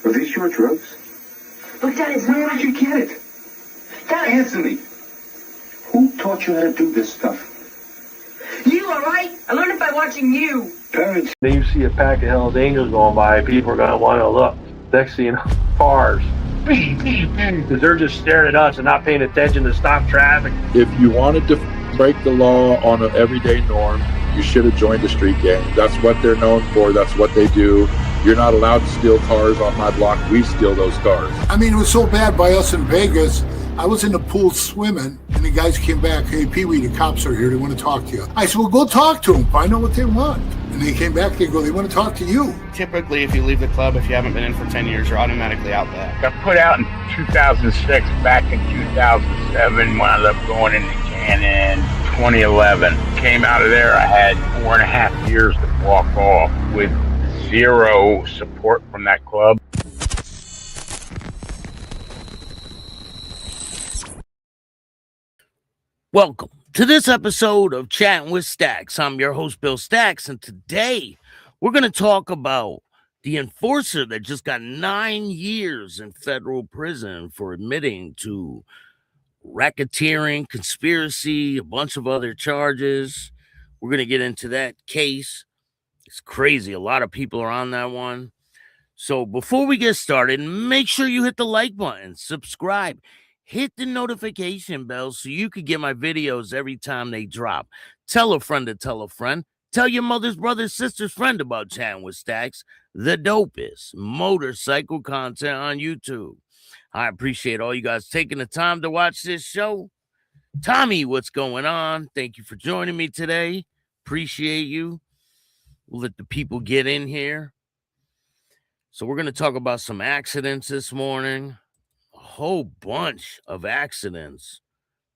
Are these your drugs? Look, Dad, it's Where did you get it? Dad, Answer me. Who taught you how to do this stuff? you, all right? I learned it by watching you. Parents. Then you see a pack of Hell's Angels going by, people are going to want to look. Next thing you know, cars. Because they're just staring at us and not paying attention to stop traffic. If you wanted to break the law on an everyday norm, you should have joined the street gang. That's what they're known for. That's what they do. You're not allowed to steal cars on my block. We steal those cars. I mean, it was so bad by us in Vegas. I was in the pool swimming, and the guys came back. Hey, Pee-wee, the cops are here. They want to talk to you. I said, well, go talk to them. Find out what they want. And they came back. They go, they want to talk to you. Typically, if you leave the club, if you haven't been in for 10 years, you're automatically out back. Got put out in 2006. Back in 2007, wound up going into Chattin. 2011. Came out of there, I had 4.5 years to walk off with zero support from that club. Welcome to this episode of Chatting with Staxx. I'm your host, Bill Staxx, and today we're going to talk about the enforcer that just got 9 years in federal prison for admitting to racketeering, conspiracy, a bunch of other charges. We're going to get into that case. It's crazy. A lot of people are on that one. So before we get started, make sure you hit the like button, subscribe, hit the notification bell so you can get my videos every time they drop. Tell a friend to tell a friend. Tell your mother's brother's sister's friend about Chatting with Staxx, the dopest motorcycle content on YouTube. I appreciate all you guys taking the time to watch this show. Tommy, what's going on? Thank you for joining me today. Appreciate you. We'll let the people get in here. So we're going to talk about some accidents this morning. A whole bunch of accidents.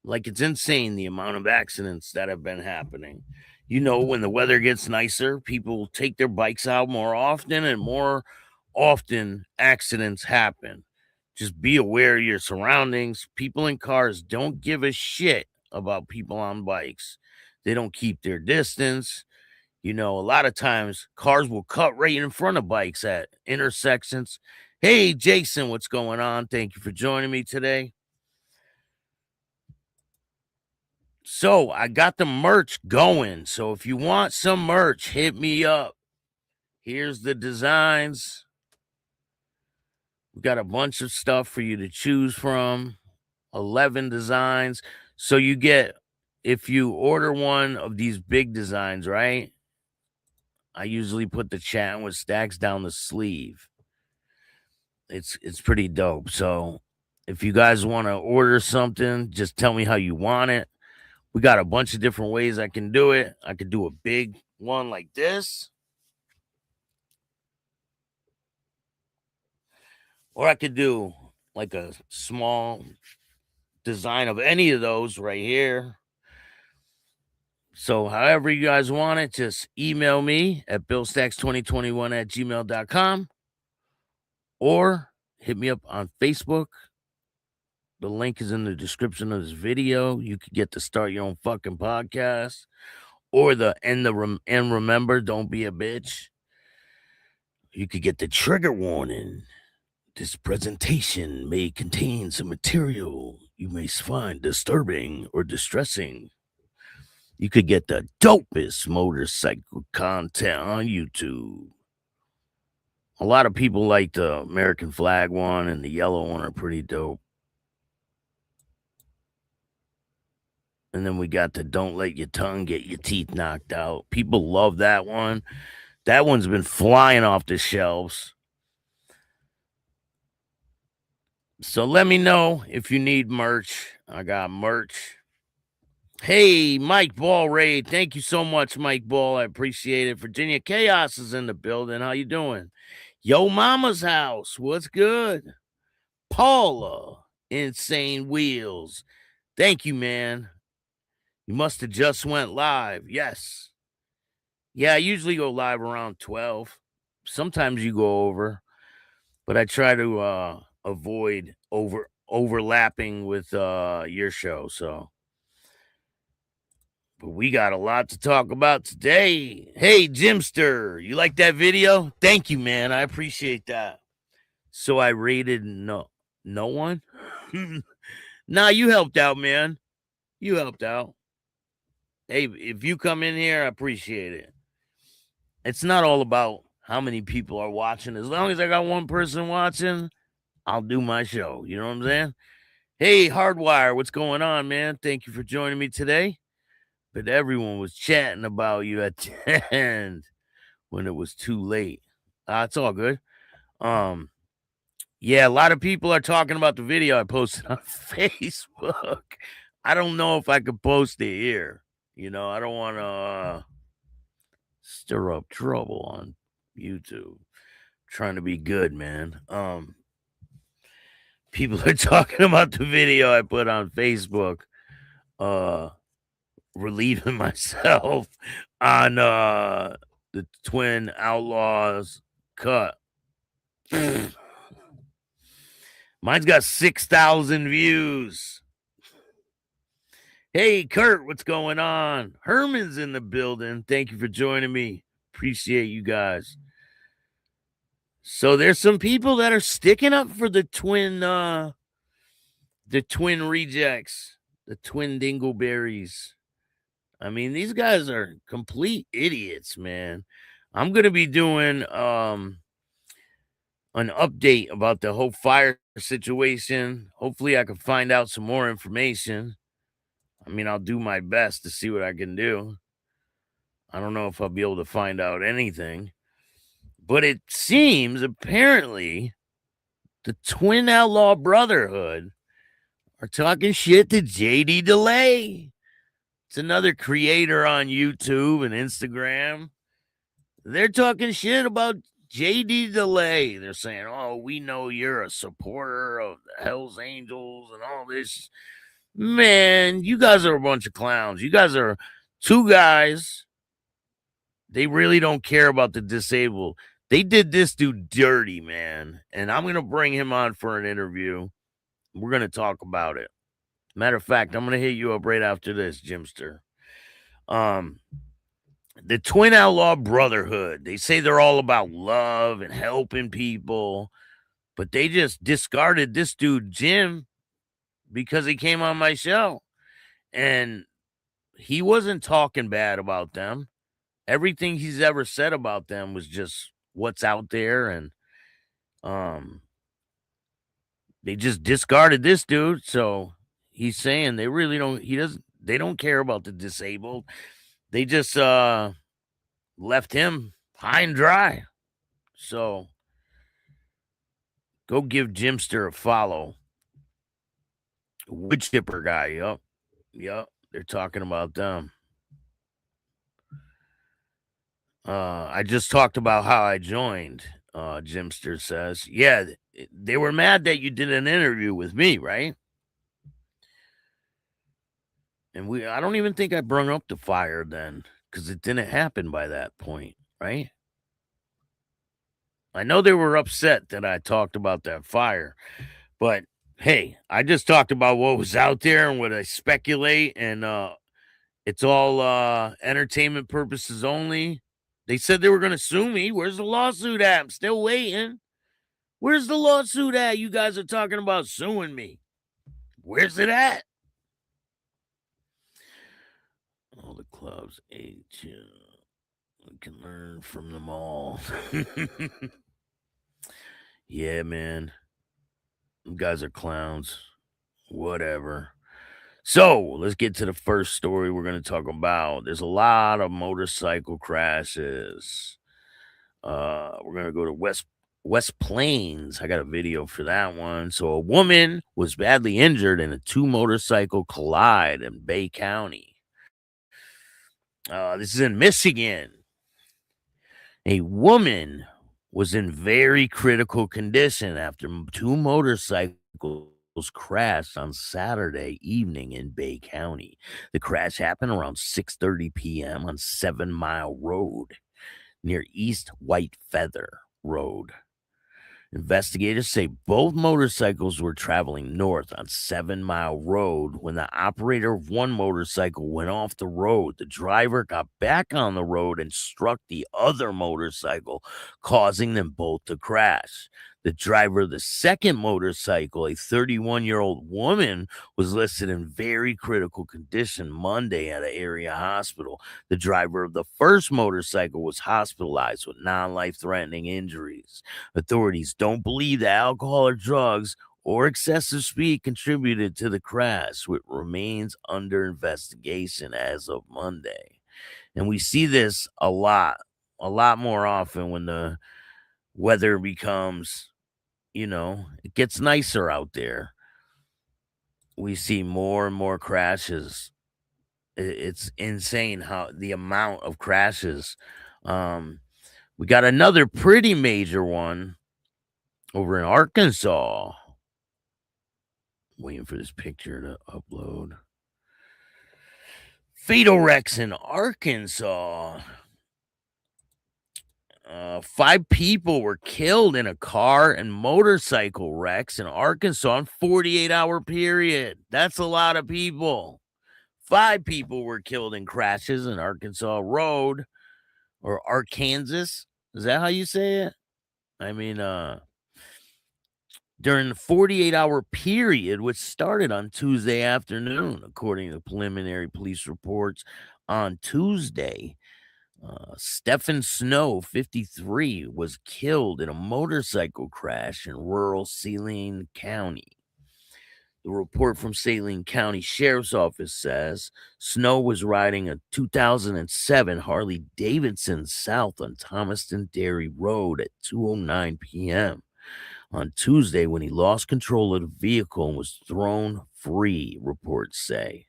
Like, it's insane the amount of accidents that have been happening. You know, when the weather gets nicer, people take their bikes out more often, and more often accidents happen. Just be aware of your surroundings. People in cars don't give a shit about people on bikes. They don't keep their distance. You know, a lot of times cars will cut right in front of bikes at intersections. Hey, Jason, what's going on? Thank you for joining me today. So I got the merch going. So if you want some merch, hit me up. Here's the designs. We got a bunch of stuff for you to choose from. 11 designs. So you get, if you order one of these big designs, right? I usually put the Chattin with Staxx down the sleeve. It's pretty dope. So if you guys want to order something, just tell me how you want it. We got a bunch of different ways I can do it. I could do a big one like this. Or I could do like a small design of any of those right here. So however you guys want it, just email me at billstax2021@gmail.com or hit me up on Facebook. The link is in the description of this video. You could get to start your own fucking podcast, or and remember, don't be a bitch. You could get the trigger warning. This presentation may contain some material you may find disturbing or distressing. You could get the dopest motorcycle content on YouTube. A lot of people like the American flag one, and the yellow one are pretty dope. And then we got the don't let your tongue get your teeth knocked out. People love that one. That one's been flying off the shelves. So let me know if you need merch. I got merch. Hey, Mike Ball Raid. Thank you so much, Mike Ball. I appreciate it. Virginia Chaos is in the building. How you doing? Yo Mama's House. What's good? Paula, Insane Wheels. Thank you, man. You must have just went live. Yes. Yeah, I usually go live around 12. Sometimes you go over. But I try to avoid overlapping with your show. So, but we got a lot to talk about today. Hey, Jimster, you like that video? Thank you, man. I appreciate that. So I rated no one. Nah, you helped out, man. You helped out. Hey, if you come in here, I appreciate it. It's not all about how many people are watching. As long as I got one person watching, I'll do my show. You know what I'm saying? Hey, Hardwire, what's going on, man? Thank you for joining me today. But everyone was chatting about you at the end when it was too late. It's all good. Yeah, a lot of people are talking about the video I posted on Facebook. I don't know if I could post it here. You know, I don't want to stir up trouble on YouTube. Trying to be good, man. People are talking about the video I put on Facebook. Relieving myself on the Twin Outlaws cut. Mine's got 6,000 views. Hey, Kurt, what's going on? Herman's in the building. Thank you for joining me. Appreciate you guys. So there's some people that are sticking up for the twin rejects, the twin dingleberries. I mean, these guys are complete idiots, man. I'm going to be doing an update about the whole fire situation. Hopefully I can find out some more information. I mean, I'll do my best to see what I can do. I don't know if I'll be able to find out anything. But it seems, apparently, the Twin Outlaw Brotherhood are talking shit to JD Delay. It's another creator on YouTube and Instagram. They're talking shit about JD Delay. They're saying, oh, we know you're a supporter of the Hells Angels and all this. Man, you guys are a bunch of clowns. You guys are two guys. They really don't care about the disabled. They did this dude dirty, man. And I'm going to bring him on for an interview. We're going to talk about it. Matter of fact, I'm going to hit you up right after this, Jimster. The Twin Outlaw Brotherhood. They say they're all about love and helping people. But they just discarded this dude, Jim, because he came on my show. And he wasn't talking bad about them. Everything he's ever said about them was just what's out there, and they just discarded this dude. So he's saying they really don't, they don't care about the disabled. They just left him high and dry. So go give Jimster a follow. Wood chipper guy. Yep. They're talking about them. I just talked about how I joined, Jimster says. Yeah, they were mad that you did an interview with me, right? And I don't even think I brung up the fire then, because it didn't happen by that point, right? I know they were upset that I talked about that fire, but hey, I just talked about what was out there and what I speculate, and it's all entertainment purposes only. They said they were going to sue me. Where's the lawsuit at? I'm still waiting. Where's the lawsuit at? You guys are talking about suing me. Where's it at? All the clubs age. We can learn from them all. Yeah, man. You guys are clowns. Whatever. So let's get to the first story we're going to talk about. There's a lot of motorcycle crashes. We're going to go to West Plains. I got a video for that one. So a woman was badly injured in a 2 motorcycle collide in Bay County. This is in Michigan. A woman was in very critical condition after 2 motorcycles crashed on Saturday evening in Bay County. The crash happened around 6:30 p.m. on 7 Mile Road near East White Feather Road. Investigators say both motorcycles were traveling north on 7 Mile Road when the operator of one motorcycle went off the road. The driver got back on the road and struck the other motorcycle, causing them both to crash. The driver of the second motorcycle, a 31-year-old woman, was listed in very critical condition Monday at an area hospital. The driver of the first motorcycle was hospitalized with non-life-threatening injuries. Authorities don't believe that alcohol or drugs or excessive speed contributed to the crash, which remains under investigation as of Monday. And we see this a lot more often when the weather becomes, it gets nicer out there. We see more and more crashes. It's insane how the amount of crashes. We got another pretty major one over in Arkansas. Waiting for this picture to upload. Fatal wrecks in Arkansas. 5 people were killed in a car and motorcycle wrecks in Arkansas in 48-hour period. That's a lot of people. 5 people were killed in crashes in Arkansas Road or Arkansas. Is that how you say it? I mean, during the 48-hour period, which started on Tuesday afternoon, according to preliminary police reports on Tuesday. Stephen Snow, 53, was killed in a motorcycle crash in rural Saline County. The report from Saline County Sheriff's Office says Snow was riding a 2007 Harley Davidson south on Thomaston Dairy Road at 2:09 p.m. on Tuesday when he lost control of the vehicle and was thrown free, reports say.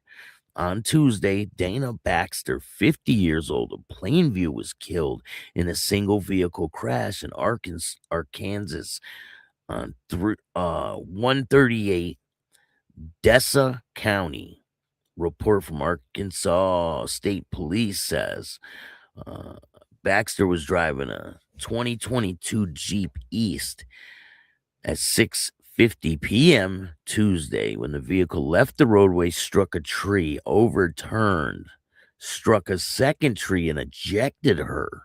On Tuesday, Dana Baxter, 50 years old of Plainview, was killed in a single vehicle crash in Arkansas on 138 Dessa County. Report from Arkansas State Police says Baxter was driving a 2022 Jeep East at 6:50 p.m. Tuesday when the vehicle left the roadway, struck a tree, overturned, struck a second tree, and ejected her.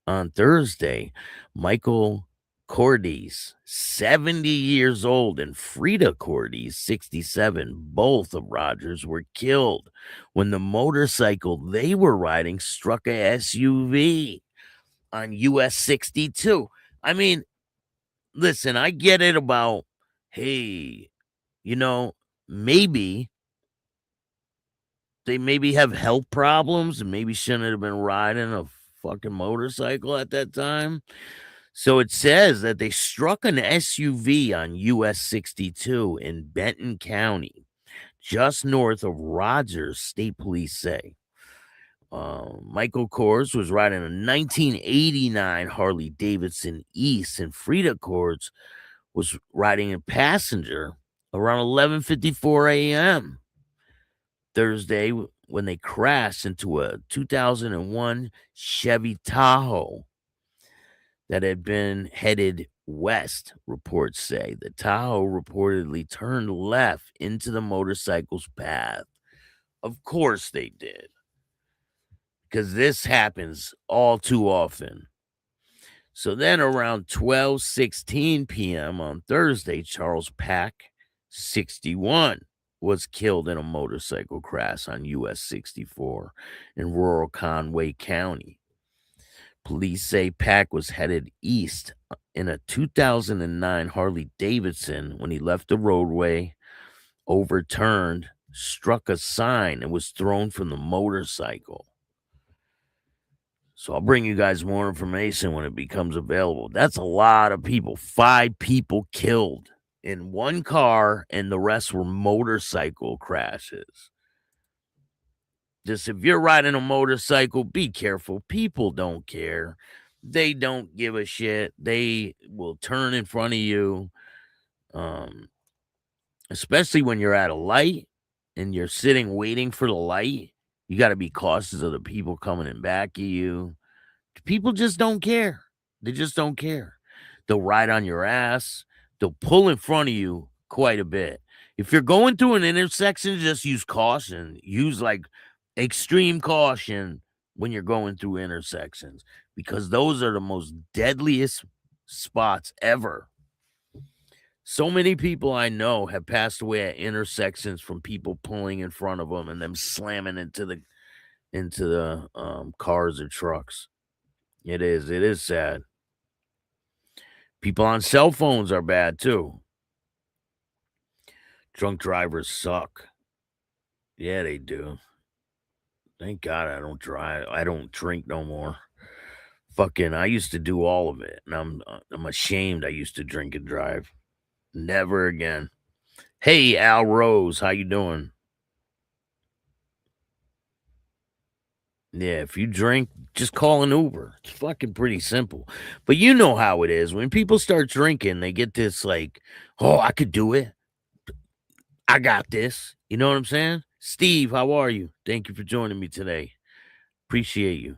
On Thursday, Michael Cordes, 70 years old, and Frida Cordes, 67, both of Rogers, were killed when the motorcycle they were riding struck a SUV on US 62. I mean, listen, I get it about, hey, maybe they have health problems and maybe shouldn't have been riding a fucking motorcycle at that time. So it says that they struck an SUV on US 62 in Benton County, just north of Rogers, State Police say. Michael Kors was riding a 1989 Harley Davidson East, and Frida Kors was riding a passenger around 11:54 a.m. Thursday when they crashed into a 2001 Chevy Tahoe that had been headed west, reports say. The Tahoe reportedly turned left into the motorcycle's path. Of course they did, because this happens all too often. So then around 12:16 p.m. on Thursday, Charles Pack, 61, was killed in a motorcycle crash on US 64 in rural Conway County. Police say Pack was headed east in a 2009 Harley Davidson when he left the roadway, overturned, struck a sign, and was thrown from the motorcycle. So I'll bring you guys more information when it becomes available. That's a lot of people. 5 people killed in one car, and the rest were motorcycle crashes. Just if you're riding a motorcycle, be careful. People don't care. They don't give a shit. They will turn in front of you, especially when you're at a light and you're sitting waiting for the light. You got to be cautious of the people coming in back of you. People just don't care. They just don't care. They'll ride on your ass. They'll pull in front of you quite a bit. If you're going through an intersection, just use caution. Use extreme caution when you're going through intersections, because those are the most deadliest spots ever So many people I know have passed away at intersections from people pulling in front of them and them slamming into the cars or trucks. It is sad. People on cell phones are bad too. Drunk drivers suck. Yeah, they do. Thank God I don't drive. I don't drink no more. Fucking, I used to do all of it, and I'm ashamed I used to drink and drive. Never again. Hey, Al Rose, how you doing? Yeah, if you drink, just call an Uber. It's fucking pretty simple. But you know how it is. When people start drinking, they get this like, oh, I could do it. I got this. You know what I'm saying? Steve, how are you? Thank you for joining me today. Appreciate you.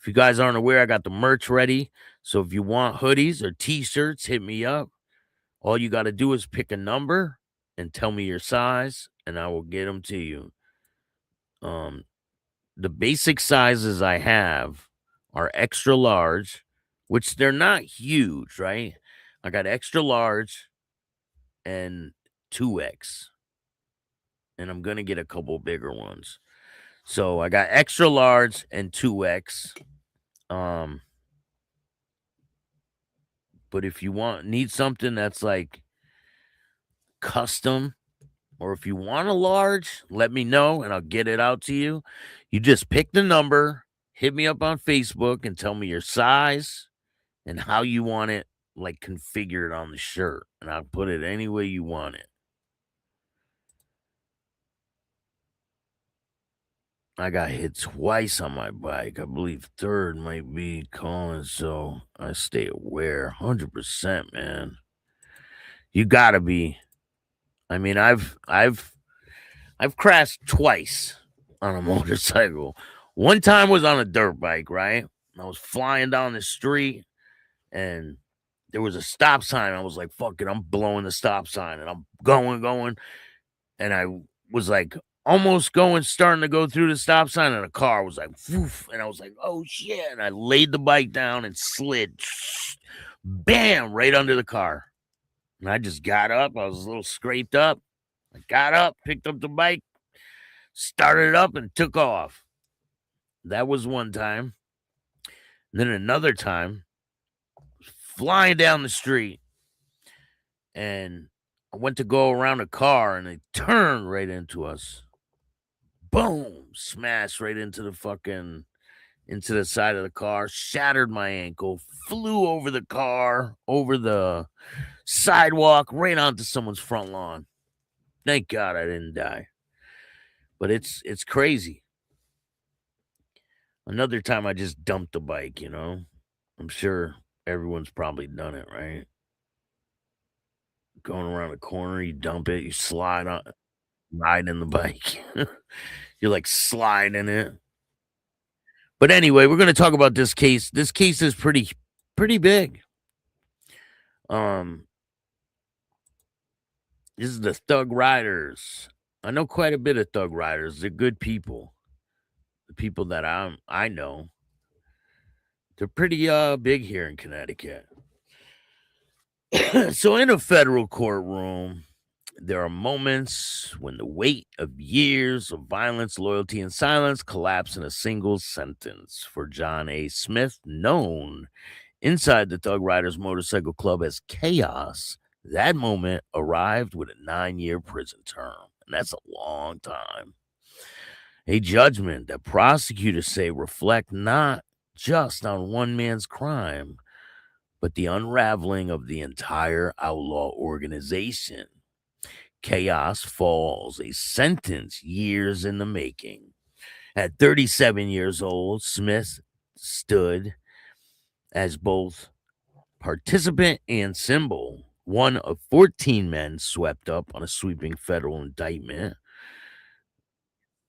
If you guys aren't aware, I got the merch ready. So if you want hoodies or t-shirts, hit me up. All you got to do is pick a number and tell me your size, and I will get them to you. The basic sizes I have are extra large, which they're not huge, right? I got extra large and 2X. And I'm going to get a couple bigger ones. So I got extra large and 2X. But if you need something that's like custom, or if you want a large, let me know and I'll get it out to you. You just pick the number, hit me up on Facebook and tell me your size and how you want it like configured on the shirt. And I'll put it any way you want it. I got hit twice on my bike. I believe third might be calling, so I stay aware. 100%, man. You gotta be. I mean, I've crashed twice on a motorcycle. One time was on a dirt bike, right? I was flying down the street and there was a stop sign. I was like, fuck it, I'm blowing the stop sign and I'm going. And I was like almost starting to go through the stop sign, and a car was like, woof, and I was like, oh shit. And I laid the bike down and slid, bam, right under the car. And I just got up. I was a little scraped up. I got up, picked up the bike, started it up, and took off. That was one time. And then another time, flying down the street, and I went to go around a car, and it turned right into us. Boom! Smashed right into the side of the car, shattered my ankle, flew over the car, over the sidewalk, right onto someone's front lawn. Thank God I didn't die. But it's crazy. Another time I just dumped the bike, you know? I'm sure everyone's probably done it, right? Going around a corner, you dump it, you ride in the bike. You're like sliding it. But anyway, we're going to talk about this case. This case is pretty big. This is the Thug Riders. I know quite a bit of Thug Riders. They're good people. The people that I know. They're pretty big here in Connecticut. So in a federal courtroom, there are moments when the weight of years of violence, loyalty, and silence collapse in a single sentence. For John A. Smith, known inside the Thug Riders Motorcycle Club as Chaos, that moment arrived with a 9-year prison term. And that's a long time. A judgment that prosecutors say reflect not just on one man's crime, but the unraveling of the entire outlaw organization. Chaos falls, a sentence years in the making. At 37 years old, Smith stood as both participant and symbol, one of 14 men swept up on a sweeping federal indictment.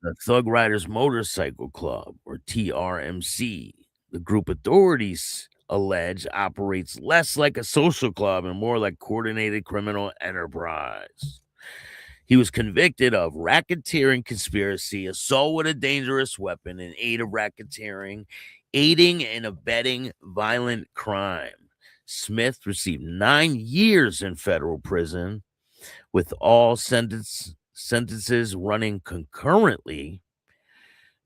The Thug Riders Motorcycle Club, or TRMC, the group authorities allege operates less like a social club and more like coordinated criminal enterprise. He was convicted of racketeering conspiracy, assault with a dangerous weapon, and aid of racketeering, aiding and abetting violent crime. Smith received 9 years in federal prison, with all sentences running concurrently.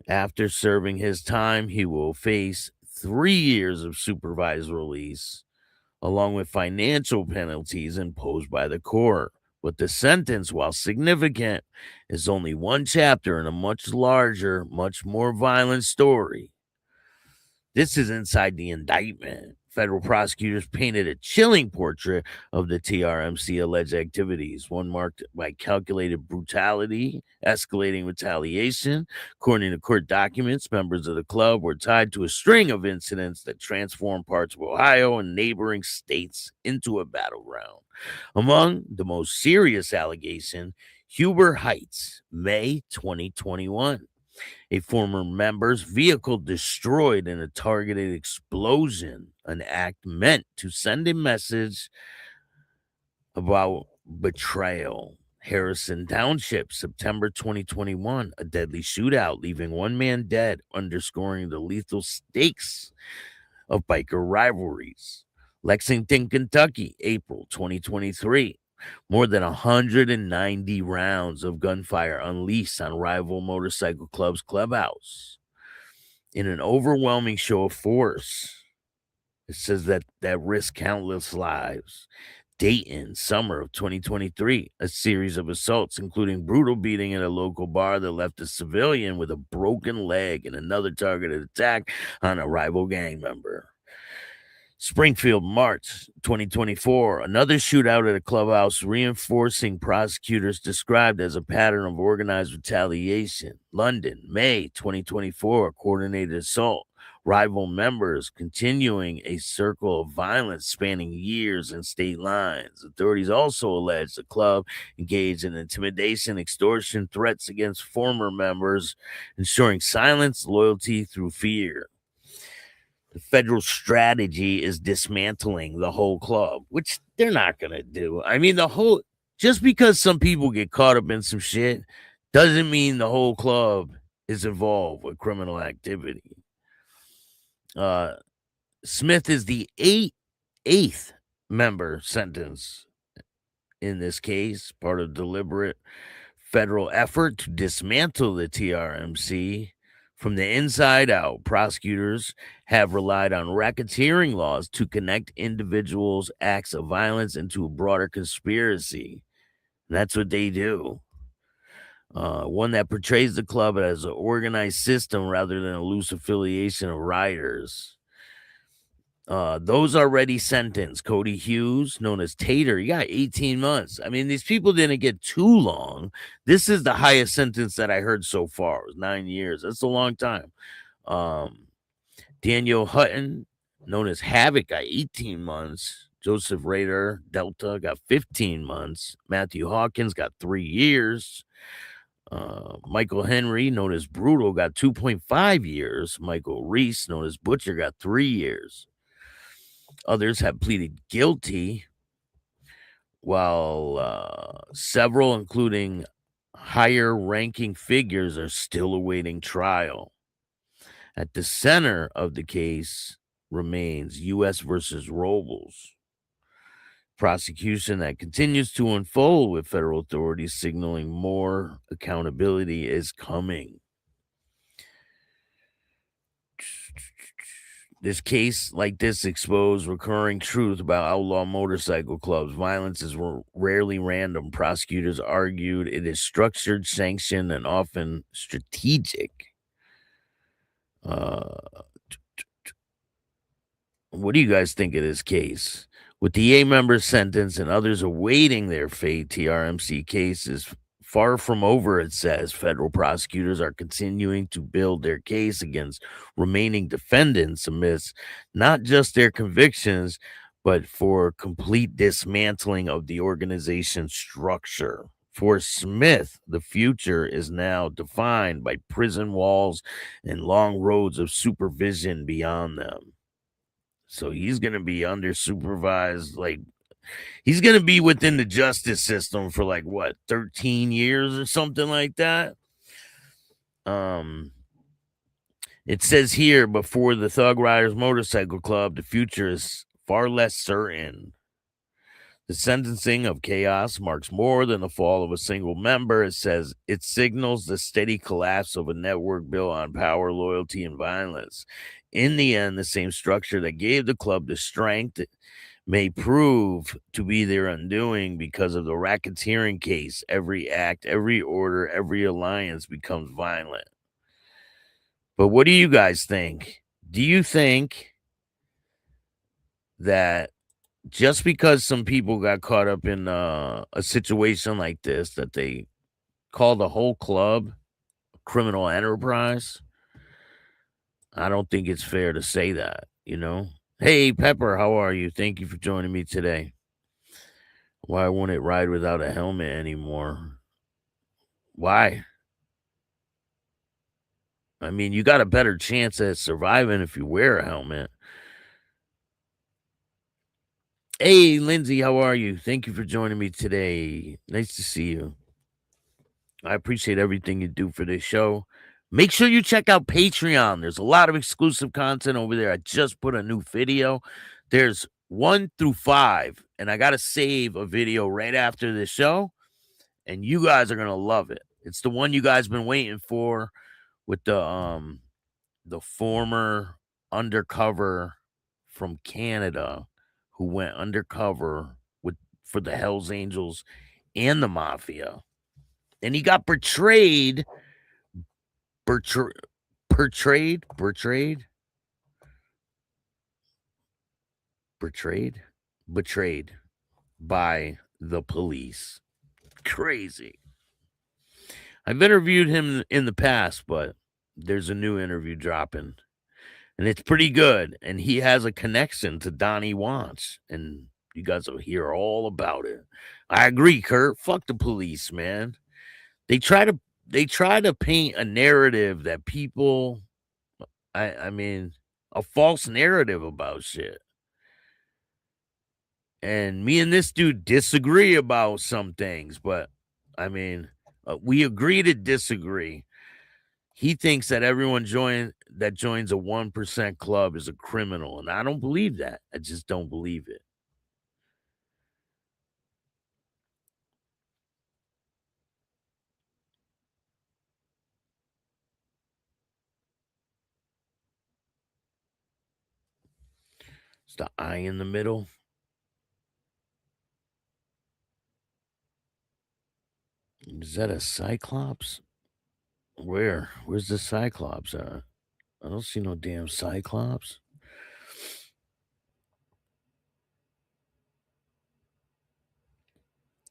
After serving his time, he will face 3 years of supervised release, along with financial penalties imposed by the court. But the sentence, while significant, is only one chapter in a much larger, much more violent story. This is inside the indictment. Federal prosecutors painted a chilling portrait of the TRMC alleged activities, one marked by calculated brutality, escalating retaliation. According to court documents, members of the club were tied to a string of incidents that transformed parts of Ohio and neighboring states into a battleground. Among the most serious allegation, Huber Heights, May 2021. A former member's vehicle destroyed in a targeted explosion, an act meant to send a message about betrayal. Harrison Township, September 2021, a deadly shootout, leaving one man dead, underscoring the lethal stakes of biker rivalries. Lexington, Kentucky, April 2023. More than 190 rounds of gunfire unleashed on rival motorcycle club's clubhouse in an overwhelming show of force. It says that risked countless lives. Dayton, summer of 2023, a series of assaults, including brutal beating at a local bar that left a civilian with a broken leg and another targeted attack on a rival gang member. Springfield, March 2024, another shootout at a clubhouse, reinforcing prosecutors described as a pattern of organized retaliation. London, May 2024, coordinated assault, rival members continuing a circle of violence spanning years and state lines. Authorities also allege the club engaged in intimidation, extortion, threats against former members, ensuring silence, loyalty through fear. The federal strategy is dismantling the whole club, which they're not going to do. I mean, just because some people get caught up in some shit doesn't mean the whole club is involved with criminal activity. Smith is the eighth member sentence in this case, part of deliberate federal effort to dismantle the TRMC. From the inside out, prosecutors have relied on racketeering laws to connect individuals' acts of violence into a broader conspiracy. And that's what they do. One that portrays the club as an organized system rather than a loose affiliation of rioters. Those already sentenced. Cody Hughes, known as Tater, he got 18 months. I mean, these people didn't get too long. This is the highest sentence that I heard so far. It was 9 years. That's a long time. Daniel Hutton, known as Havoc, got 18 months. Joseph Rader, Delta, got 15 months. Matthew Hawkins got 3 years. Michael Henry, known as Brutal, got 2.5 years. Michael Reese, known as Butcher, got 3 years. Others have pleaded guilty, while several, including higher-ranking figures, are still awaiting trial. At the center of the case remains U.S. versus Robles, prosecution that continues to unfold, with federal authorities signaling more accountability is coming. This case like this exposed recurring truth about outlaw motorcycle clubs. Violence is rarely random. Prosecutors argued it is structured, sanctioned, and often strategic. What do you guys think of this case? With the 8 members sentenced and others awaiting their fate, TRMC case is far from over, it says. Federal prosecutors are continuing to build their case against remaining defendants amidst not just their convictions, but for complete dismantling of the organization's structure. For Smith, the future is now defined by prison walls and long roads of supervision beyond them. So he's going to be under supervised, he's going to be within the justice system for 13 years or something like that. It says here, before the Thug Riders Motorcycle Club, the future is far less certain. The sentencing of chaos marks more than the fall of a single member. It says it signals the steady collapse of a network built on power, loyalty, and violence. In the end, the same structure that gave the club the strength may prove to be their undoing because of the racketeering case. Every act, every order, every alliance becomes violent. But what do you guys think? Do you think that just because some people got caught up in a situation like this, that they call the whole club a criminal enterprise? I don't think it's fair to say that, you know? Hey, Pepper, how are you? Thank you for joining me today. Why won't it ride without a helmet anymore? Why? I mean, you got a better chance at surviving if you wear a helmet. Hey, Lindsay, how are you? Thank you for joining me today. Nice to see you. I appreciate everything you do for this show. Make sure you check out Patreon. There's a lot of exclusive content over there. I just put a new video. There's 1 through 5, and I got to save a video right after this show, and you guys are going to love it. It's the one you guys been waiting for with the former undercover from Canada who went undercover for the Hells Angels and the Mafia. And he got betrayed by the police. Crazy. I've interviewed him in the past, but there's a new interview dropping, and it's pretty good. And he has a connection to Donnie Wants, and you guys will hear all about it. I agree, Kurt. Fuck the police, man. They try to paint a narrative that people, I mean, a false narrative about shit. And me and this dude disagree about some things, but I mean, we agree to disagree. He thinks that everyone joins a 1% club is a criminal, and I don't believe that. I just don't believe it. It's the eye in the middle. Is that a Cyclops? Where's the Cyclops at? I don't see no damn Cyclops.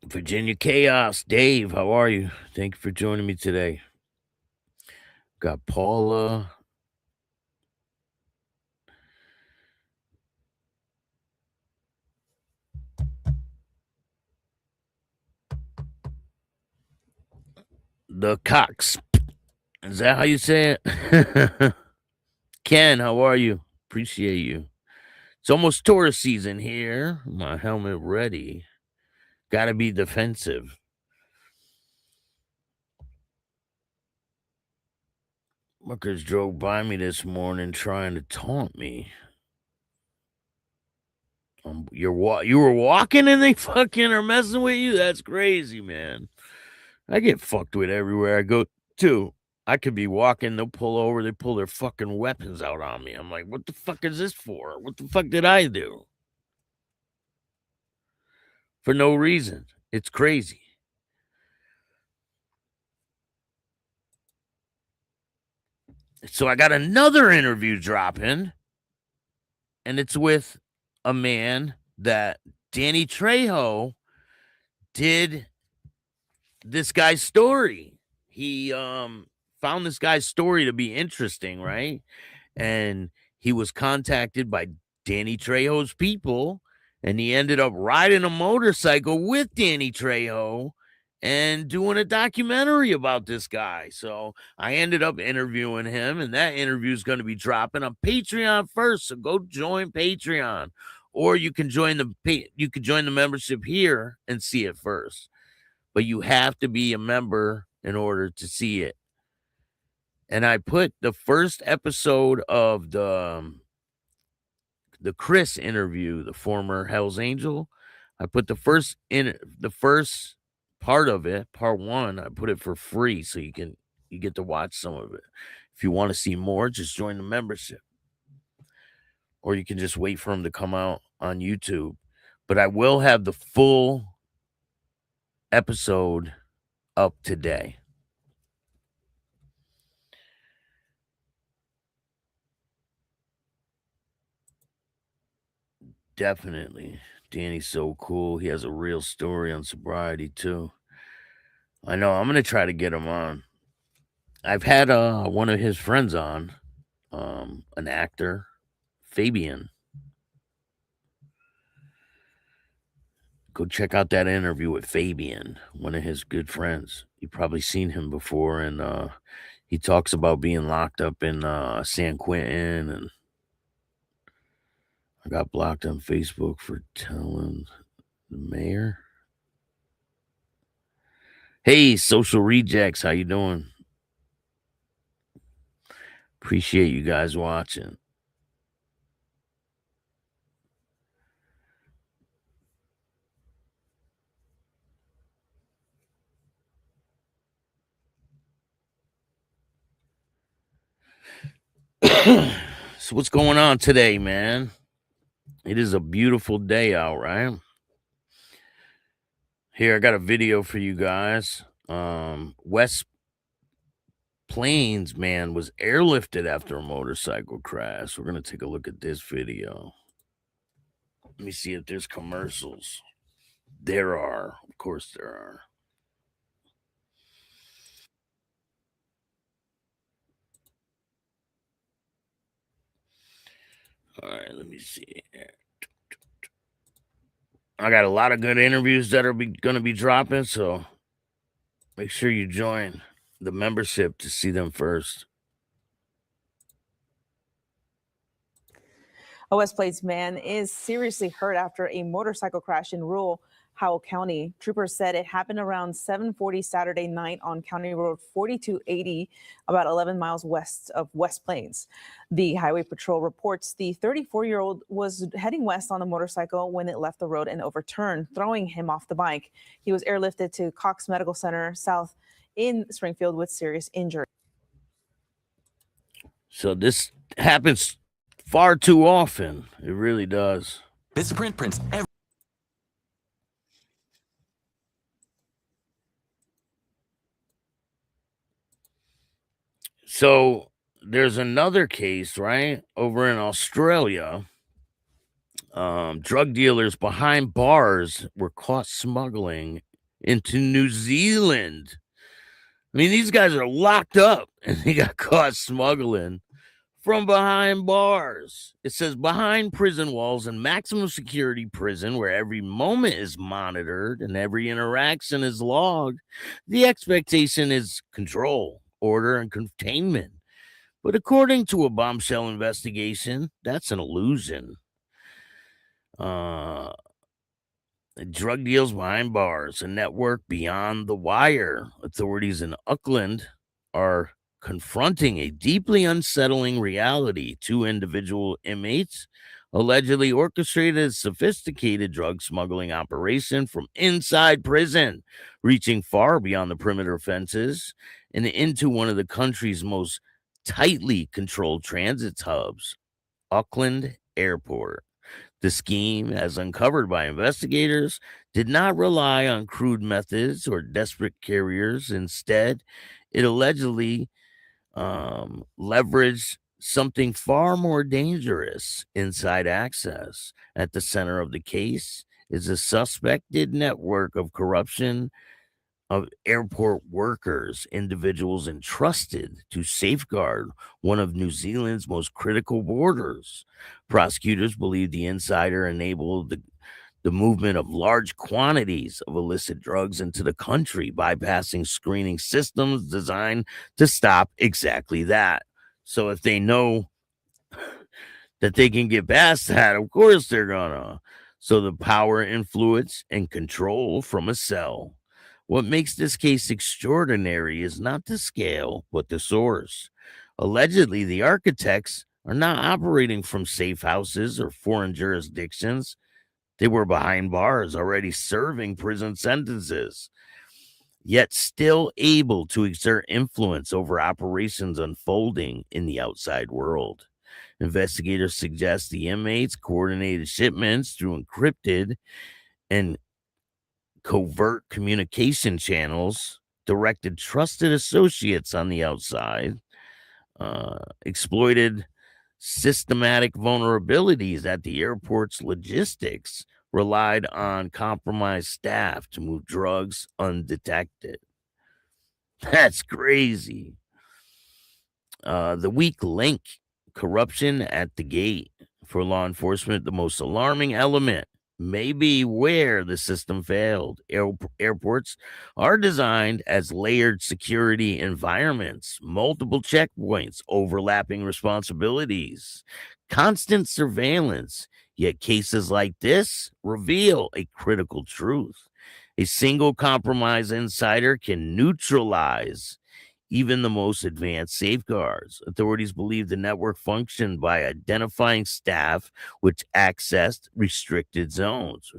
Virginia Chaos. Dave, how are you? Thank you for joining me today. Got Paula. The Cox. Is that how you say it? Ken, how are you? Appreciate you. It's almost tourist season here. My helmet ready. Gotta be defensive. Muckers drove by me this morning trying to taunt me. You were walking and they fucking are messing with you? That's crazy, man. I get fucked with everywhere I go to. I could be walking, they'll pull over, they pull their fucking weapons out on me. I'm like, what the fuck is this for? What the fuck did I do? For no reason. It's crazy. So I got another interview dropping, and it's with a man that Danny Trejo did this guy's story. He found this guy's story to be interesting, right? And he was contacted by Danny Trejo's people, and he ended up riding a motorcycle with Danny Trejo and doing a documentary about this guy. So I ended up interviewing him, and that interview is going to be dropping on Patreon first. So go join Patreon, or you can join the membership here and see it first. But you have to be a member in order to see it. And I put the first episode of the the Chris interview, the former Hell's Angel. I put the first part of it, part 1, I put it for free, so you get to watch some of it. If you want to see more, just join the membership, or you can just wait for them to come out on YouTube. But I will have the full episode up today. Definitely. Danny's so cool. He has a real story on sobriety too. I know. I'm gonna try to get him on. I've had one of his friends on, an actor, Fabian. Go check out that interview with Fabian, one of his good friends. You've probably seen him before, and he talks about being locked up in San Quentin, and I got blocked on Facebook for telling the mayor. Hey, Social Rejects, how you doing? Appreciate you guys watching. So what's going on today, man? It is a beautiful day out, right? Here, I got a video for you guys. West Plains man was airlifted after a motorcycle crash. We're going to take a look at this video. Let me see if there's commercials. There are. Of course there are. All right, let me see. I got a lot of good interviews that are going to be dropping, so make sure you join the membership to see them first. A West Plains man is seriously hurt after a motorcycle crash in rural Howell County. Troopers said it happened around 7:40 Saturday night on County Road 4280, about 11 miles west of West Plains. The Highway Patrol reports the 34-year-old was heading west on the motorcycle when it left the road and overturned, throwing him off the bike. He was airlifted to Cox Medical Center South in Springfield with serious injury. So this happens far too often. It really does. Vistaprint prints every. So there's another case, right, over in Australia. Drug dealers behind bars were caught smuggling into New Zealand. I mean, these guys are locked up and they got caught smuggling from behind bars. It says behind prison walls and maximum security prison, where every moment is monitored and every interaction is logged. The expectation is control, order, and containment. But according to a bombshell investigation, that's an illusion. Drug deals behind bars, a network beyond the wire. Authorities in Auckland are confronting a deeply unsettling reality. 2 individual inmates allegedly orchestrated a sophisticated drug smuggling operation from inside prison, reaching far beyond the perimeter fences and into one of the country's most tightly controlled transit hubs, Auckland Airport. The scheme, as uncovered by investigators, did not rely on crude methods or desperate carriers. Instead, it allegedly leveraged something far more dangerous: inside access. At the center of the case is a suspected network of corruption of airport workers, individuals entrusted to safeguard one of New Zealand's most critical borders. Prosecutors believe the insider enabled the movement of large quantities of illicit drugs into the country, bypassing screening systems designed to stop exactly that. So if they know that they can get past that, of course they're gonna. So the power, influence, and control from a cell. What makes this case extraordinary is not the scale, but the source. Allegedly, the architects are not operating from safe houses or foreign jurisdictions. They were behind bars, already serving prison sentences, yet still able to exert influence over operations unfolding in the outside world. Investigators suggest the inmates coordinated shipments through encrypted and covert communication channels, directed trusted associates on the outside, exploited systematic vulnerabilities at the airport's logistics, relied on compromised staff to move drugs undetected. That's crazy. The weak link, corruption at the gate. For law enforcement, the most alarming element may be where the system failed. Airports are designed as layered security environments, multiple checkpoints, overlapping responsibilities, constant surveillance. Yet cases like this reveal a critical truth. A single compromised insider can neutralize even the most advanced safeguards. Authorities believe the network functioned by identifying staff which accessed restricted zones,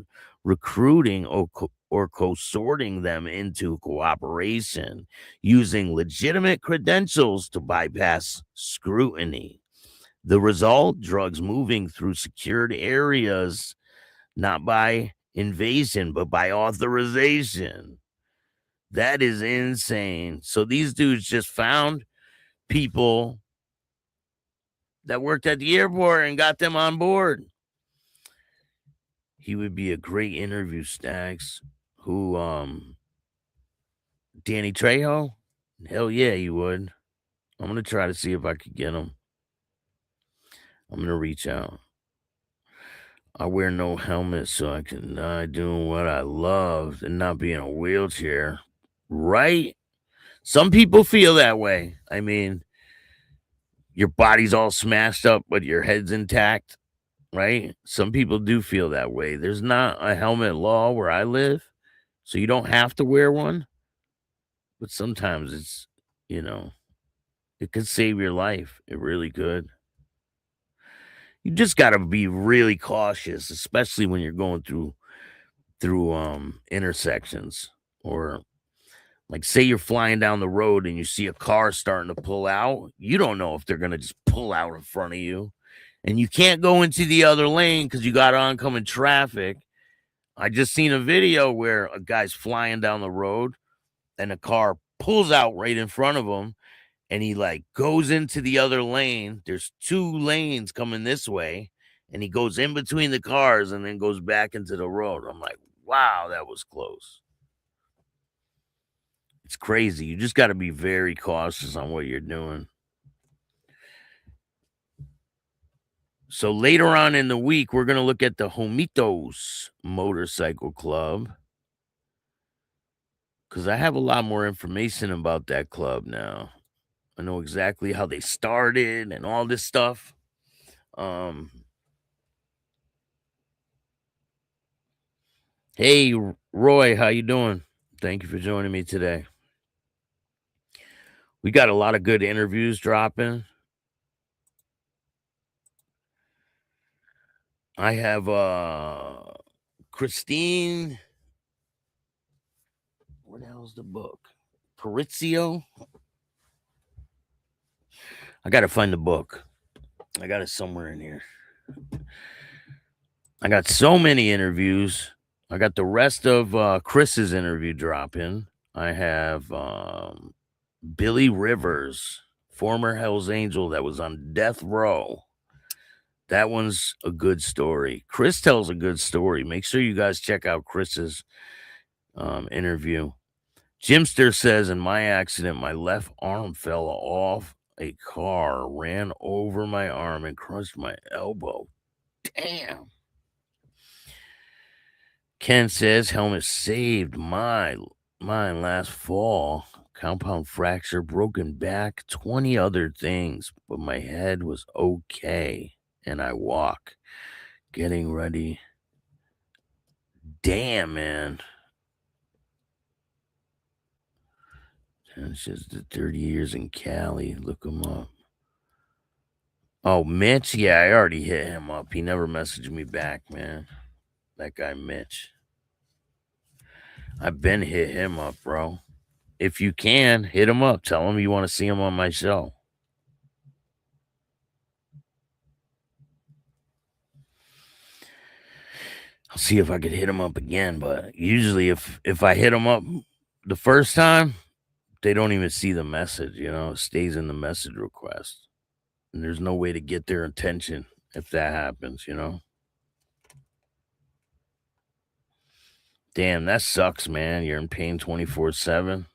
recruiting or co-sorting them into cooperation, using legitimate credentials to bypass scrutiny. The result, drugs moving through secured areas, not by invasion, but by authorization. That is insane. So these dudes just found people that worked at the airport and got them on board. He would be a great interview, Staxx. Who, Danny Trejo? Hell yeah, he would. I'm going to try to see if I could get him. I'm going to reach out. I wear no helmet so I can die doing what I love and not be in a wheelchair. Right? Some people feel that way. I mean, your body's all smashed up, but your head's intact, right? Some people do feel that way. There's not a helmet law where I live, so you don't have to wear one. But sometimes it's, it could save your life. It really could. You just got to be really cautious, especially when you're going through intersections, or like, say you're flying down the road and you see a car starting to pull out. You don't know if they're going to just pull out in front of you, and you can't go into the other lane because you got oncoming traffic. I just seen a video where a guy's flying down the road and a car pulls out right in front of him, and he like goes into the other lane. There's two lanes coming this way, and he goes in between the cars and then goes back into the road. I'm like, wow, that was close. It's crazy. You just got to be very cautious on what you're doing. So later on in the week, we're going to look at the Homitos Motorcycle Club, because I have a lot more information about that club now. I know exactly how they started and all this stuff. Hey, Roy, how you doing? Thank you for joining me today. We got a lot of good interviews dropping. I have Christine. What the hell's the book? Parizio. I got to find the book. I got it somewhere in here. I got so many interviews. I got the rest of Chris's interview dropping. I have Billy Rivers, former Hell's Angel that was on death row. That one's a good story. Chris tells a good story. Make sure you guys check out Chris's interview. Jimster says, in my accident, my left arm fell off a car, ran over my arm, and crushed my elbow. Damn. Ken says, helmet saved mine last fall. Compound fracture, broken back, 20 other things, but my head was okay, and I walk. Getting ready. Damn, man. It's just the 30 years in Cali. Look him up. Oh, Mitch? Yeah, I already hit him up. He never messaged me back, man. That guy, Mitch. I've been hit him up, bro. If you can, hit him up. Tell him you want to see him on my show. I'll see if I could hit him up again, but usually if I hit him up the first time, they don't even see the message, you know, it stays in the message request. And there's no way to get their attention if that happens, you know. Damn, that sucks, man. You're in pain 24/7.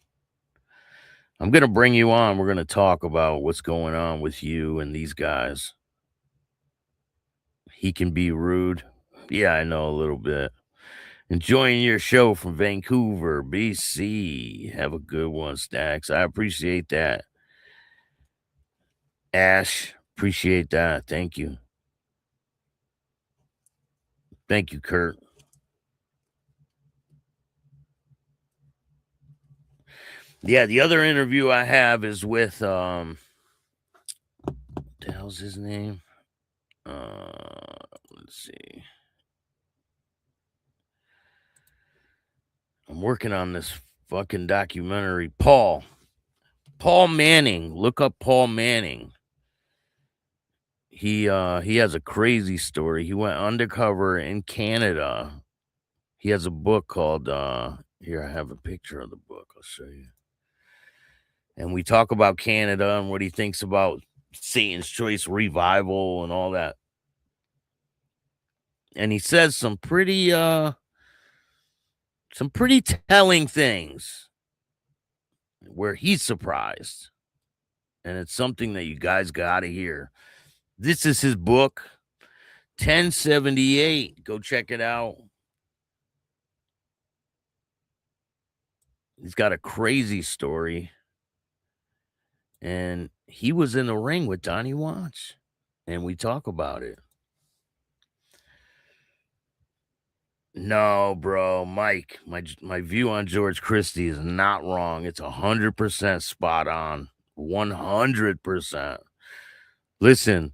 I'm going to bring you on. We're going to talk about what's going on with you and these guys. He can be rude. Yeah, I know a little bit. Enjoying your show from Vancouver, BC. Have a good one, Staxx. I appreciate that. Ash, appreciate that. Thank you. Thank you, Kurt. Yeah, the other interview I have is with what the hell's his name? Let's see. I'm working on this fucking documentary. Paul Manning. Look up Paul Manning. He has a crazy story. He went undercover in Canada. He has a book called here I have a picture of the book. I'll show you. And we talk about Canada and what he thinks about Satan's Choice revival and all that. And he says some pretty telling things where he's surprised. And it's something that you guys got to hear. This is his book, 1078. Go check it out. He's got a crazy story. And he was in the ring with Donnie Watts. And we talk about it. No, bro, Mike, my view on George Christie is not wrong. It's 100% spot on. 100%. Listen,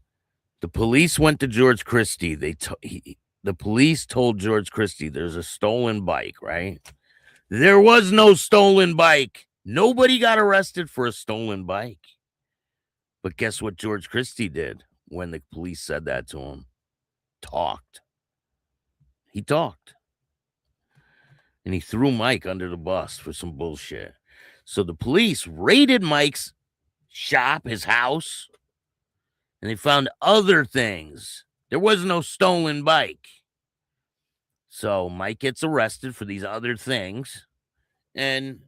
the police went to George Christie. The police told George Christie there's a stolen bike, right? There was no stolen bike. Nobody got arrested for a stolen bike. But guess what George Christie did when the police said that to him? Talked. He talked. And he threw Mike under the bus for some bullshit. So the police raided Mike's shop, his house, and they found other things. There was no stolen bike. So Mike gets arrested for these other things and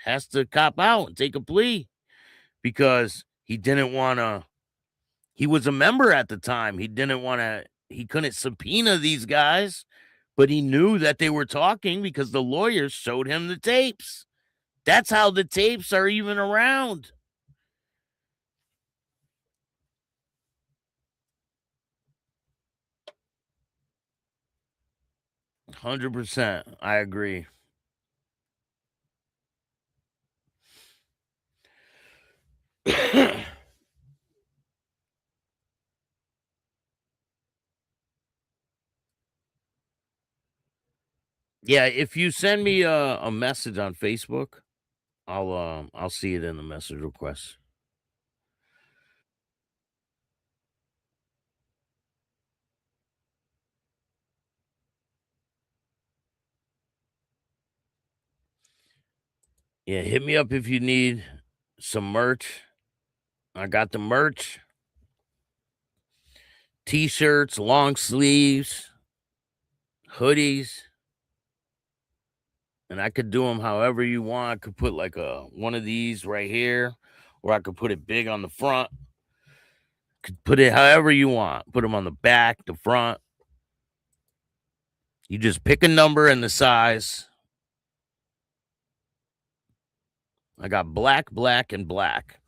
has to cop out and take a plea because he didn't want to. He was a member at the time. He didn't want to. He couldn't subpoena these guys. But he knew that they were talking because the lawyers showed him the tapes. That's how the tapes are even around. %. I agree. Yeah, if you send me a message on Facebook, I'll see it in the message request. Yeah, hit me up if you need some merch. I got the merch. T-shirts, long sleeves, hoodies. And I could do them however you want. I could put like one of these right here, or I could put it big on the front. Could put it however you want. Put them on the back, the front. You just pick a number and the size. I got black, and black.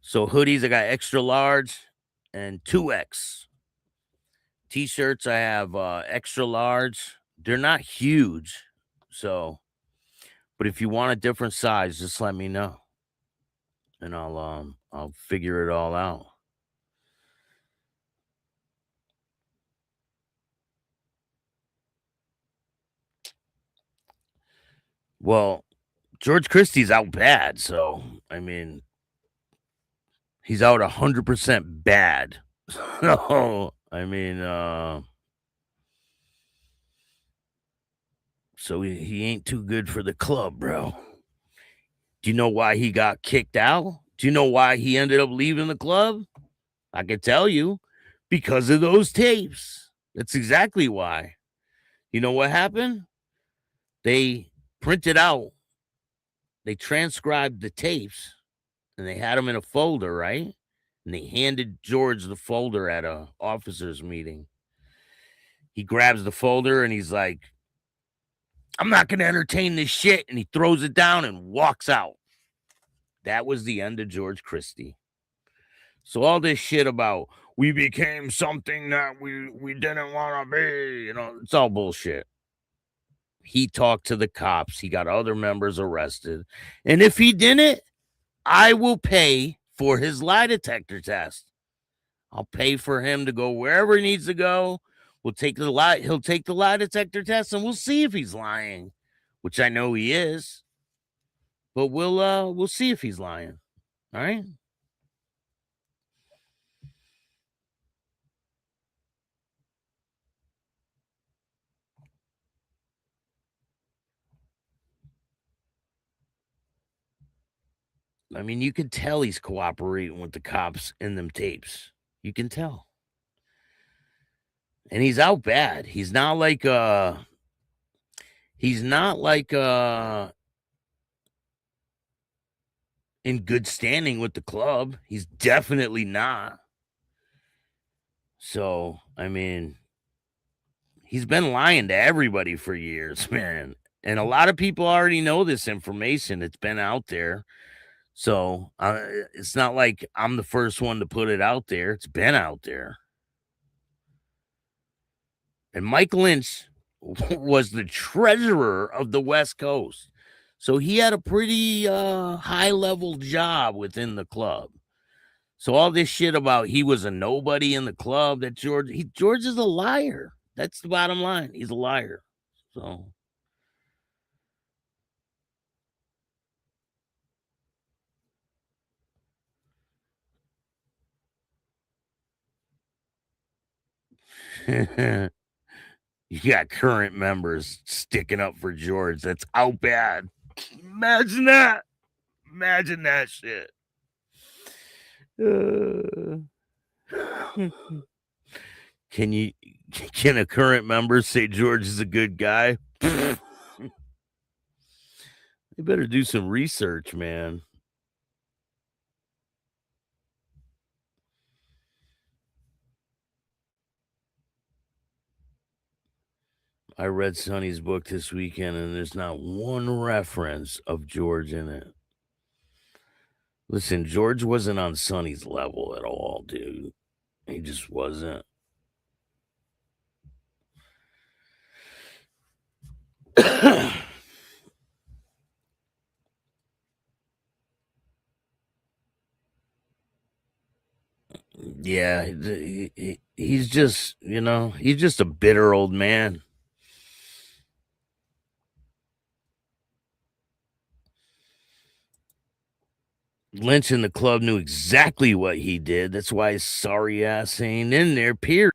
So hoodies, I got extra large and 2X. T-shirts, I have extra large. They're not huge. So, but if you want a different size, just let me know. And I'll figure it all out. Well, George Christie's out bad, so I mean, he's out 100% bad. So I mean, so he ain't too good for the club, bro. Do you know why he got kicked out? Do you know why he ended up leaving the club? I can tell you, because of those tapes. That's exactly why. You know what happened? They printed out, they transcribed the tapes, and they had them in a folder, right? And they handed George the folder at a officers meeting. He grabs the folder and he's like, I'm not going to entertain this shit. And he throws it down and walks out. That was the end of George Christie. So all this shit about we became something that we didn't want to be, you know, it's all bullshit. He talked to the cops. He got other members arrested. And if he didn't, I will pay for his lie detector test. I'll pay for him to go wherever he needs to go. He'll take the lie detector test and we'll see if he's lying, which I know he is. But we'll see if he's lying. All right? I mean, you can tell he's cooperating with the cops in them tapes. You can tell. And he's out bad. He's not like in good standing with the club. He's definitely not. So, I mean, he's been lying to everybody for years, man. And a lot of people already know this information. It's been out there. So, it's not like I'm the first one to put it out there. It's been out there. And Mike Lynch was the treasurer of the West Coast. So he had a pretty high-level job within the club. So all this shit about he was a nobody in the club, that George is a liar. That's the bottom line. He's a liar. So you got current members sticking up for George. That's out bad. Imagine that. Imagine that shit. Can a current member say George is a good guy? They better do some research, man. I read Sonny's book this weekend, and there's not one reference of George in it. Listen, George wasn't on Sonny's level at all, dude. He just wasn't. Yeah, he's just, he's just a bitter old man. Lynch and the club knew exactly what he did. That's why his sorry ass ain't in there, period.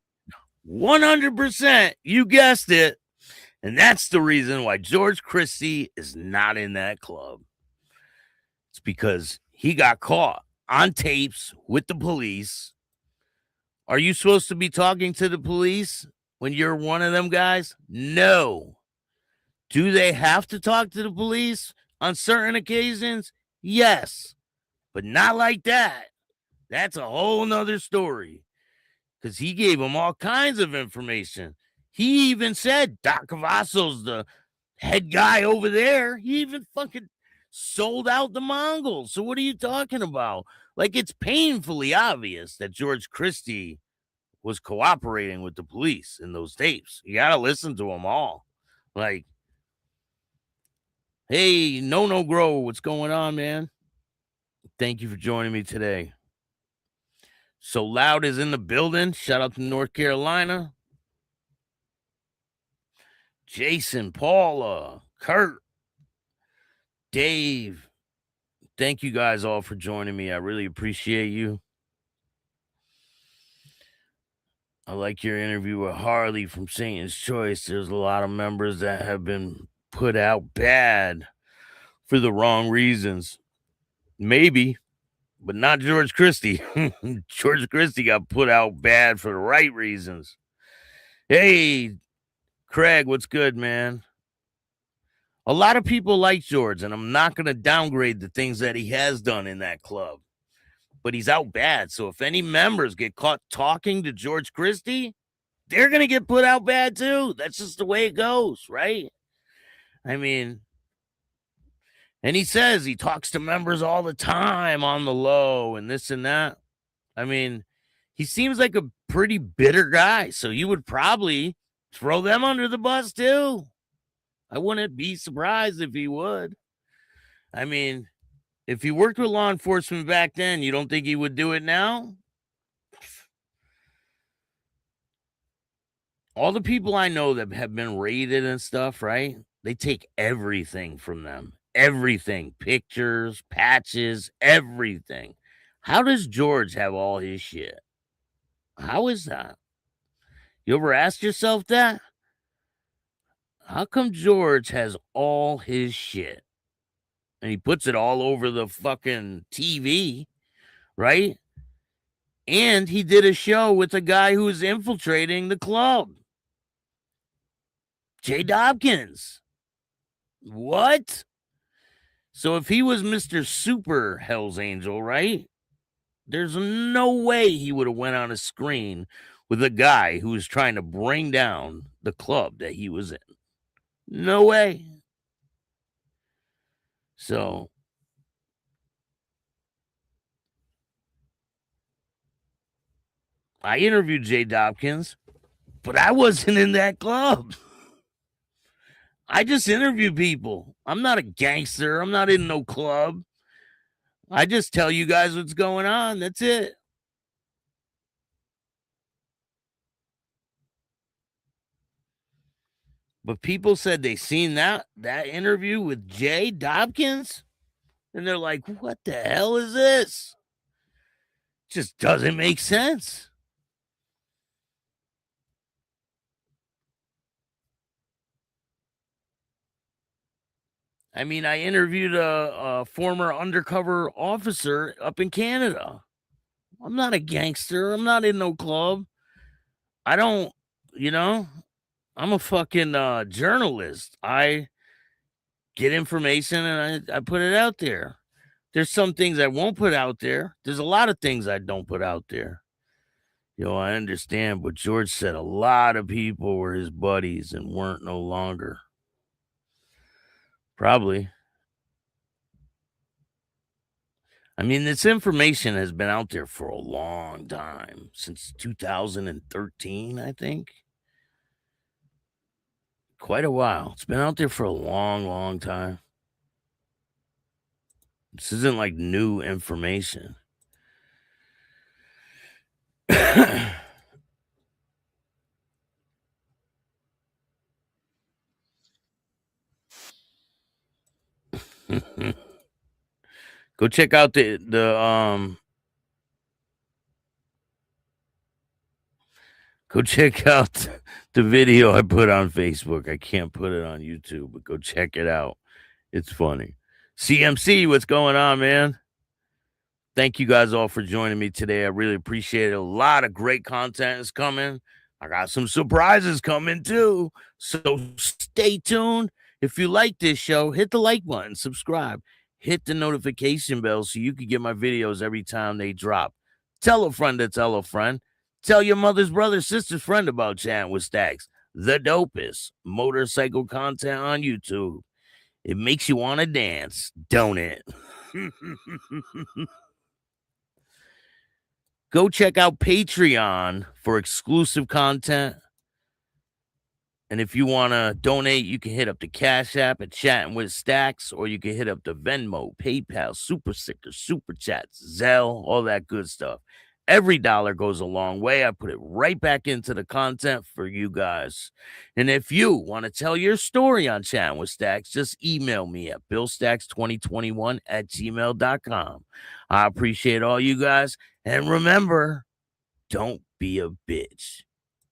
100%. You guessed it. And that's the reason why George Christie is not in that club. It's because he got caught on tapes with the police. Are you supposed to be talking to the police when you're one of them guys? No. Do they have to talk to the police on certain occasions? Yes. But not like that. That's a whole nother story. Because he gave them all kinds of information. He even said Doc Cavasso's the head guy over there. He even fucking sold out the Mongols. So what are you talking about? Like, it's painfully obvious that George Christie was cooperating with the police in those tapes. You got to listen to them all. Like, hey, No Grow, what's going on, man? Thank you for joining me today. So Loud is in the building. Shout out to North Carolina. Jason, Paula, Kurt, Dave, thank you guys all for joining me. I really appreciate you. I like your interview with Harley from Satan's Choice. There's a lot of members that have been put out bad for the wrong reasons. Maybe, but not George Christie. George Christie got put out bad for the right reasons. Hey, Craig, what's good, man? A lot of people like George, and I'm not going to downgrade the things that he has done in that club, but he's out bad. So if any members get caught talking to George Christie, they're going to get put out bad too. That's just the way it goes, right? I mean, and he says he talks to members all the time on the low and this and that. I mean, he seems like a pretty bitter guy, so you would probably throw them under the bus too. I wouldn't be surprised if he would. I mean, if he worked with law enforcement back then, you don't think he would do it now? All the people I know that have been raided and stuff, right? They take everything from them. Everything. Pictures, patches, everything. How does George have all his shit? How is that? You ever asked yourself that? How come George has all his shit? And he puts it all over the fucking TV, right? And he did a show with a guy who was infiltrating the club. Jay Dobkins. What? So if he was Mr. Super Hell's Angel, right? There's no way he would have went on a screen with a guy who was trying to bring down the club that he was in. No way. So I interviewed Jay Dobkins, but I wasn't in that club. I just interview people. I'm not a gangster. I'm not in no club. I just tell you guys what's going on. That's it. But people said they seen that interview with Jay Dobkins, and they're like, what the hell is this? Just doesn't make sense. I mean, I interviewed a former undercover officer up in Canada. I'm not a gangster. I'm not in no club. I don't, I'm a fucking journalist. I get information and I put it out there. There's some things I won't put out there. There's a lot of things I don't put out there. I understand, but George said a lot of people were his buddies and weren't no longer. Probably. I mean, this information has been out there for a long time, since 2013, I think. Quite a while. It's been out there for a long, long time. This isn't like new information. Go check out go check out the video I put on Facebook. I can't put it on YouTube, but go check it out. It's funny. CMC, what's going on, man? Thank you guys all for joining me today. I really appreciate it. A lot of great content is coming. I got some surprises coming too. So stay tuned. If you like this show, hit the like button, subscribe, hit the notification bell so you can get my videos every time they drop. Tell a friend to tell a friend. Tell your mother's brother, sister's friend about Chatting with Staxx, the dopest motorcycle content on YouTube. It makes you want to dance, don't it? Go check out Patreon for exclusive content. And if you want to donate, you can hit up the Cash App at Chatting with Staxx, or you can hit up the Venmo, PayPal, Super Stickers, Super Chats, Zelle, all that good stuff. Every dollar goes a long way. I put it right back into the content for you guys. And if you want to tell your story on Chattin with Staxx, just email me at billstax2021@gmail.com. I appreciate all you guys. And remember, don't be a bitch.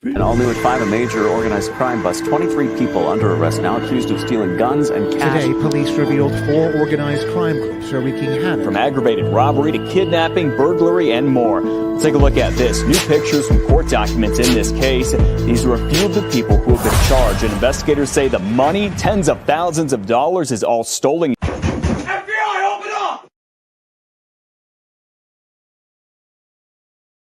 And all new at 5, a major organized crime bust. 23 people under arrest now accused of stealing guns and cash. Today, police revealed 4 organized crime groups are wreaking havoc. From aggravated robbery to kidnapping, burglary, and more. Let's take a look at this. New pictures from court documents in this case. These are a few of the people who have been charged. And investigators say the money, tens of thousands of dollars, is all stolen.